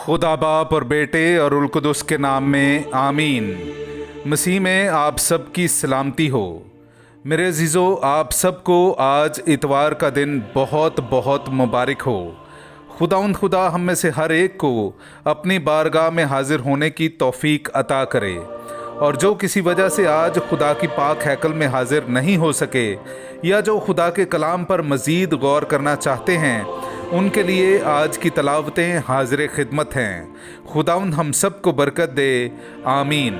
खुदा बाप और बेटे और उल कुदस के नाम में आमीन। मसीह में आप सब की सलामती हो। मेरे अजीज़ों, आप सबको आज इतवार का दिन बहुत बहुत मुबारक हो। खुदा हम में से हर एक को अपनी बारगाह में हाजिर होने की तौफीक अता करे, और जो किसी वजह से आज खुदा की पाक हैकल में हाजिर नहीं हो सके या जो खुदा के कलाम पर मज़ीद गौर करना चाहते हैं, उनके लिए आज की तलावतें हाजिर खिदमत हैं। खुदावंद हम सब को बरकत दे, आमीन।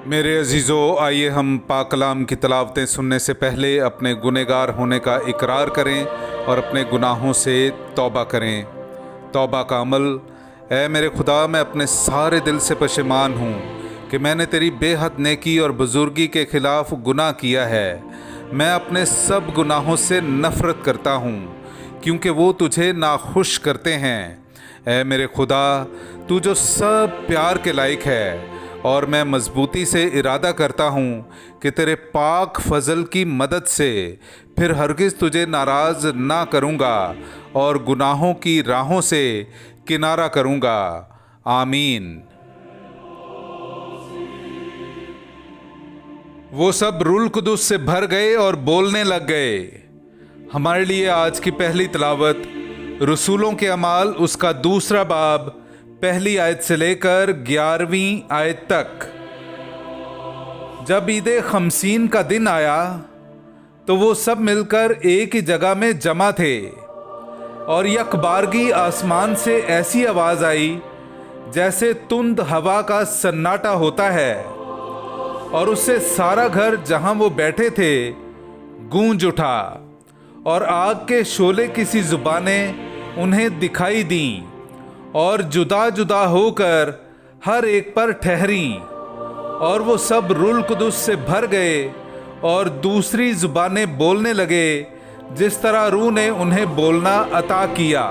मेरे अजीज़ों, आइए हम पाक कलाम की तलावतें सुनने से पहले अपने गुनहगार होने का इकरार करें और अपने गुनाहों से तौबा करें। तौबा का अमल। ऐ मेरे खुदा, मैं अपने सारे दिल से पशेमान हूँ कि मैंने तेरी बेहद नेकी और बुजुर्गी के ख़िलाफ़ गुनाह किया है। मैं अपने सब गुनाहों से नफ़रत करता हूँ क्योंकि वो तुझे नाखुश करते हैं। ऐ मेरे खुदा, तू जो सब प्यार के लायक है, और मैं मजबूती से इरादा करता हूँ कि तेरे पाक फजल की मदद से फिर हरगिज़ तुझे नाराज़ ना करूँगा और गुनाहों की राहों से किनारा करूँगा। आमीन। वो सब रूल कुदुस से भर गए और बोलने लग गए। हमारे लिए आज की पहली तलावत रसूलों के अमाल उसका दूसरा बाब पहली आयत से लेकर 11वीं आयत तक। जब ईद खमसीन का दिन आया तो वो सब मिलकर एक ही जगह में जमा थे, और यकबारगी आसमान से ऐसी आवाज़ आई जैसे तुंद हवा का सन्नाटा होता है, और उससे सारा घर जहां वो बैठे थे गूंज उठा, और आग के शोले किसी जुबानें उन्हें दिखाई दीं और जुदा जुदा होकर हर एक पर ठहरी, और वो सब रूल कुदुस से भर गए और दूसरी जुबानें बोलने लगे जिस तरह रूह ने उन्हें बोलना अता किया।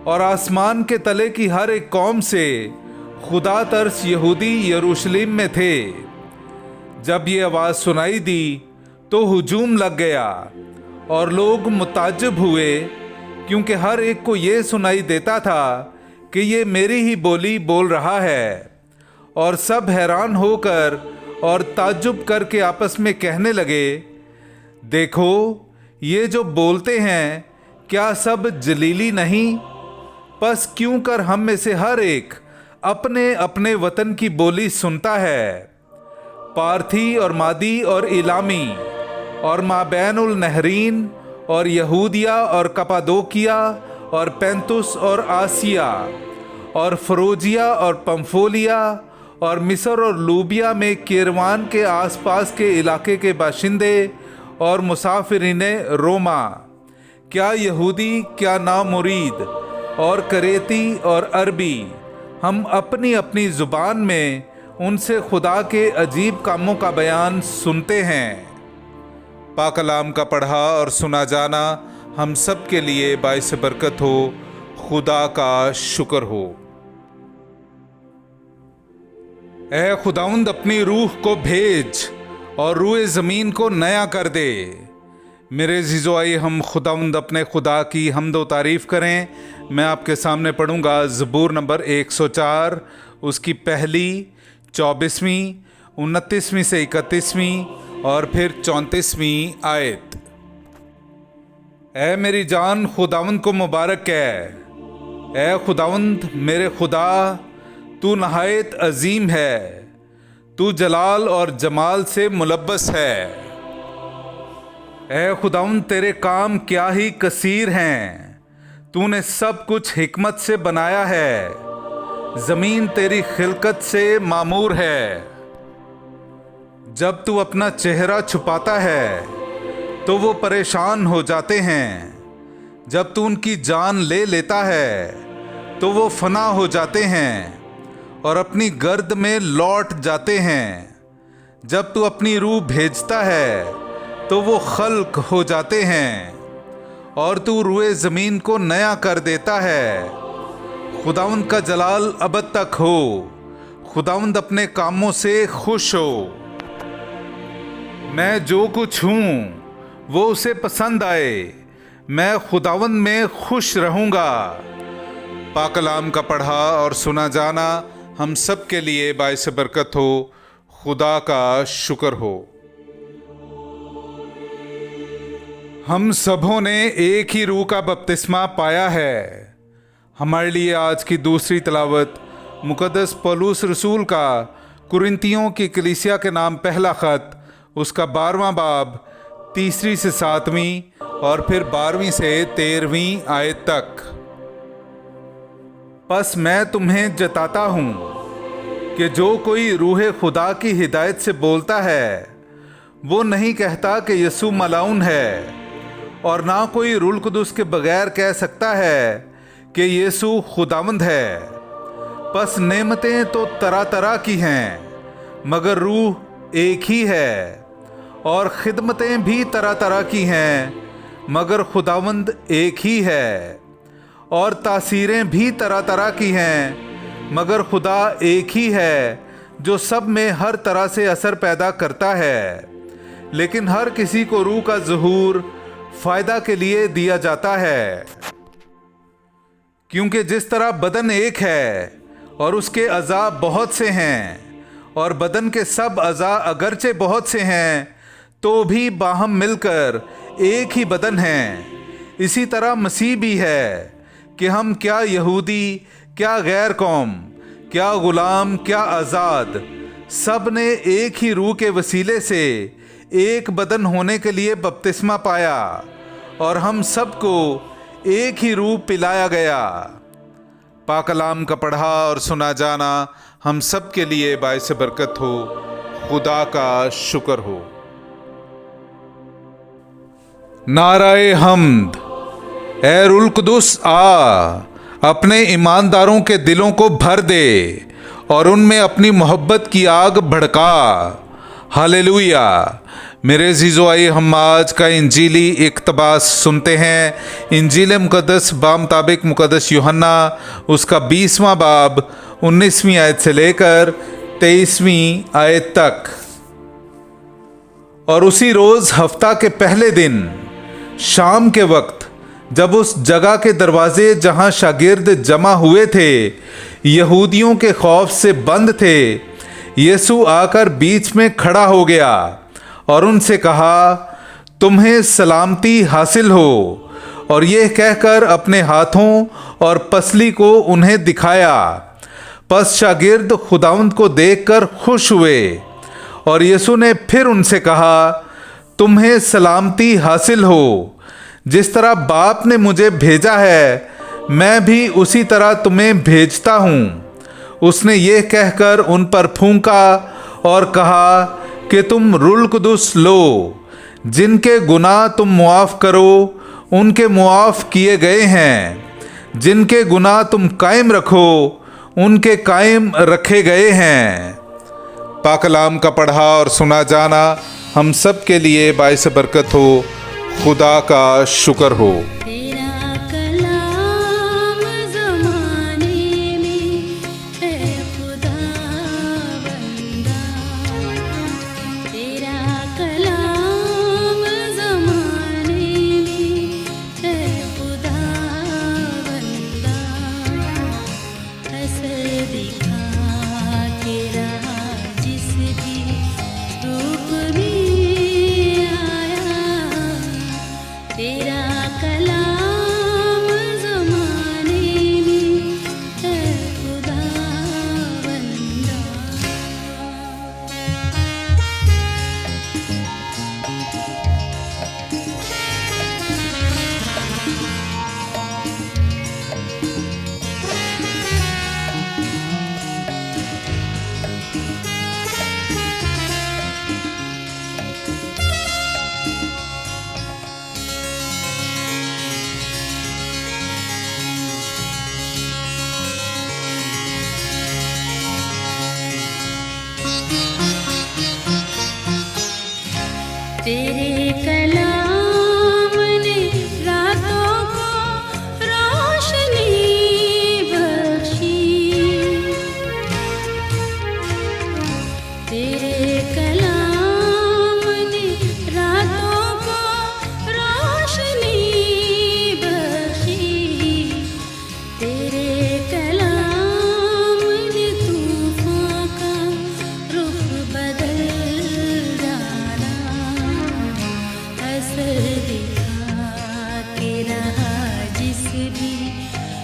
और आसमान के तले की हर एक कौम से खुदा तरस यहूदी यरूशलेम में थे। जब ये आवाज़ सुनाई दी तो हुजूम लग गया, और लोग मुताज्जिब हुए क्योंकि हर एक को ये सुनाई देता था कि ये मेरी ही बोली बोल रहा है। और सब हैरान होकर और ताज्जुब करके आपस में कहने लगे, देखो, ये जो बोलते हैं क्या सब जलीली नहीं? बस क्यों कर हम में से हर एक अपने अपने वतन की बोली सुनता है। पार्थी और मादी और इलामी और माबैनुल नहरीन और यहूदिया और कपादोकिया और पैंतुस और आसिया और फरोजिया और पंफोलिया और मिस्र और लूबिया में कीरवान के आसपास के इलाके के बाशिंदे और मुसाफिरीन रोमा, क्या यहूदी क्या नामुरीद और करेती और अरबी, हम अपनी अपनी ज़ुबान में उनसे खुदा के अजीब कामों का बयान सुनते हैं। पाक कलाम का पढ़ा और सुना जाना हम सब के लिए बाइस बरकत हो। खुदा का शुक्र हो। ऐ खुदाउंद, अपनी रूह को भेज और रूए ज़मीन को नया कर दे। मेरे अज़ीज़ों, आइए हम खुदाउंद अपने खुदा की हम्द व तारीफ़ करें। मैं आपके सामने पढ़ूंगा ज़बूर नंबर 104, उसकी पहली, 24वीं, 29वीं से 31वीं और फिर 34वीं आयत। ऐ मेरी जान, खुदावंद को मुबारक है। ऐ खुदावंद मेरे खुदा, तू नहायत अजीम है, तू जलाल और जमाल से मुलब्बस है। ऐ खुदावंद, तेरे काम क्या ही कसीर हैं, तूने सब कुछ हिकमत से बनाया है, ज़मीन तेरी खिलकत से मामूर है। जब तू अपना चेहरा छुपाता है तो वो परेशान हो जाते हैं, जब तू उनकी जान ले लेता है तो वो फना हो जाते हैं और अपनी गर्द में लौट जाते हैं। जब तू अपनी रूह भेजता है तो वो खल्क हो जाते हैं, और तू रूए ज़मीन को नया कर देता है। खुदावंद का जलाल अबद तक हो। खुदावंद अपने कामों से खुश हो। मैं जो कुछ हूँ वो उसे पसंद आए। मैं खुदावंद में खुश रहूँगा। पाक कलाम का पढ़ा और सुना जाना हम सब के लिए बाइस बरकत हो। खुदा का शुक्र हो। हम सबों ने एक ही रूह का बपतिस्मा पाया है। हमारे लिए आज की दूसरी तलावत मुकद्दस पौलुस रसूल का कुरिन्थियों की कलीसिया के नाम पहला ख़त, उसका 12वां बाब 3 से 7 और फिर 12 से 13 आयत तक। बस मैं तुम्हें जताता हूँ कि जो कोई रूह खुदा की हिदायत से बोलता है वो नहीं कहता कि यसू मलाउन है, और ना कोई रूह कुदुस के बगैर कह सकता है कि यीशु खुदावंद है। बस नेमतें तो तरह तरह की हैं, मगर रूह एक ही है, और खिदमतें भी तरह तरह की हैं, मगर खुदावंद एक ही है। और तासीरें भी तरह तरह की हैं, मगर खुदा एक ही है जो सब में हर तरह से असर पैदा करता है। लेकिन हर किसी को रूह का ज़हूर फ़ायदा के लिए दिया जाता है। क्योंकि जिस तरह बदन एक है और उसके अज़ा बहुत से हैं, और बदन के सब अज़ा अगरचे बहुत से हैं तो भी बाहम मिलकर एक ही बदन हैं, इसी तरह मसीह भी है कि हम क्या यहूदी, क्या गैर कौम, क्या गुलाम, क्या आज़ाद, सब ने एक ही रूह के वसीले से एक बदन होने के लिए बपतिस्मा पाया, और हम सबको एक ही रूह पिलाया गया। पाक कलाम का पढ़ा और सुना जाना हम सब के लिए बाइस बरकत हो। खुदा का शुक्र हो। नाराए हम्द। ए रूह कुदुस आ, अपने ईमानदारों के दिलों को भर दे और उनमें अपनी मोहब्बत की आग भड़का। हालेलुया। मेरे अज़ीज़ों, आइए हम आज का इंजीली इक़्तिबास सुनते हैं। इंजील मुक़द्दस बामुताबिक मुक़द्दस यूहन्ना, उसका 20वां बाब 19वीं आयत से लेकर 23वीं आयत तक। और उसी रोज़ हफ्ता के पहले दिन शाम के वक्त, जब उस जगह के दरवाजे जहां शागिर्द जमा हुए थे यहूदियों के खौफ से बंद थे, यीशु आकर बीच में खड़ा हो गया और उनसे कहा, तुम्हें सलामती हासिल हो। और यह कहकर अपने हाथों और पसली को उन्हें दिखाया। पस शागिर्द खुदावंद को देखकर खुश हुए। और यीशु ने फिर उनसे कहा, तुम्हें सलामती हासिल हो। जिस तरह बाप ने मुझे भेजा है, मैं भी उसी तरह तुम्हें भेजता हूँ। उसने ये कहकर उन पर फूंका और कहा कि तुम रूह कुदुस लो। जिनके गुनाह तुम मुआफ़ करो उनके मुआफ़ किए गए हैं, जिनके गुनाह तुम कायम रखो उनके कायम रखे गए हैं। पाक कलाम का पढ़ा और सुना जाना हम सब के लिए बाइस बरकत हो। खुदा का शुक्र हो। तेरा कलाम ज़माने में है खुदा बंदा, तेरा कलाम ज़माने में है खुदा बंदा। असर दिखा के रहा जिसकी रूप में तेरा कलाम ज़माने में है खुदा बंदा। तेरे कलाम ने रातों को रोशनी बख्शी, तेरे कलाम ने रातों को रोशनी बख्शी, तेरे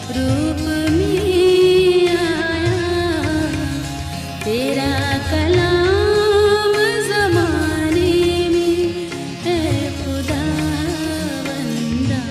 रूप में आया, तेरा कलाम ज़माने में है खुदा बंदा।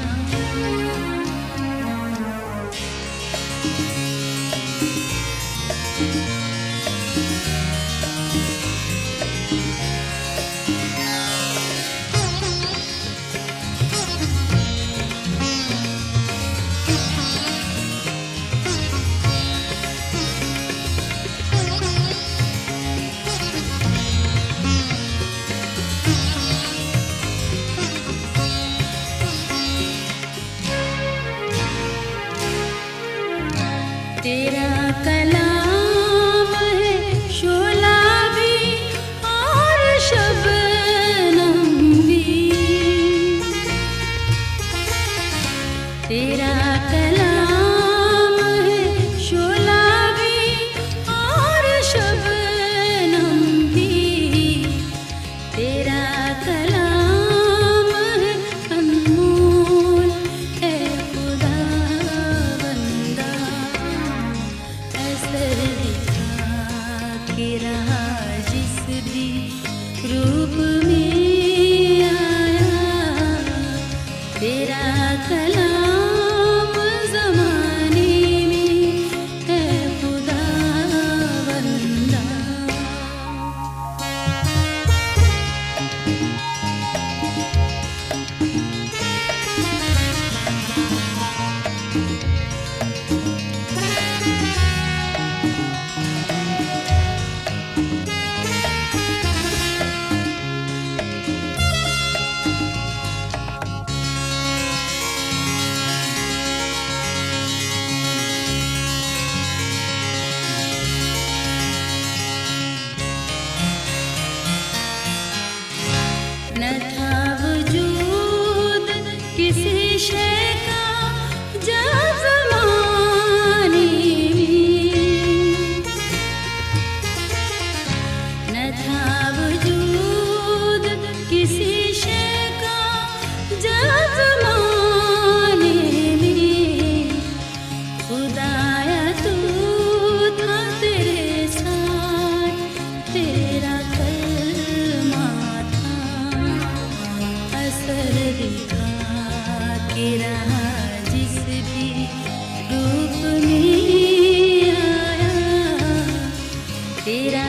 तेरा कलाम है शोला भी और शबनम भी, तेरा कलाम है शोला भी और शबनम भी, तेरा कलाम है अनमोल है खुदा बंदा। असर दिखा के रहा जिस भी रूप में आया, तेरा कलाम ज़माने में है खुदा बंदा। न था वजूद किसी शय का जब ज़माने में, न था वजूद किसी शय का जब ज़माने में, खुदाया तू था तेरे साथ, तेरा कलमा था। असर दिखा के रहा जिस भी रूप में आया, तेरा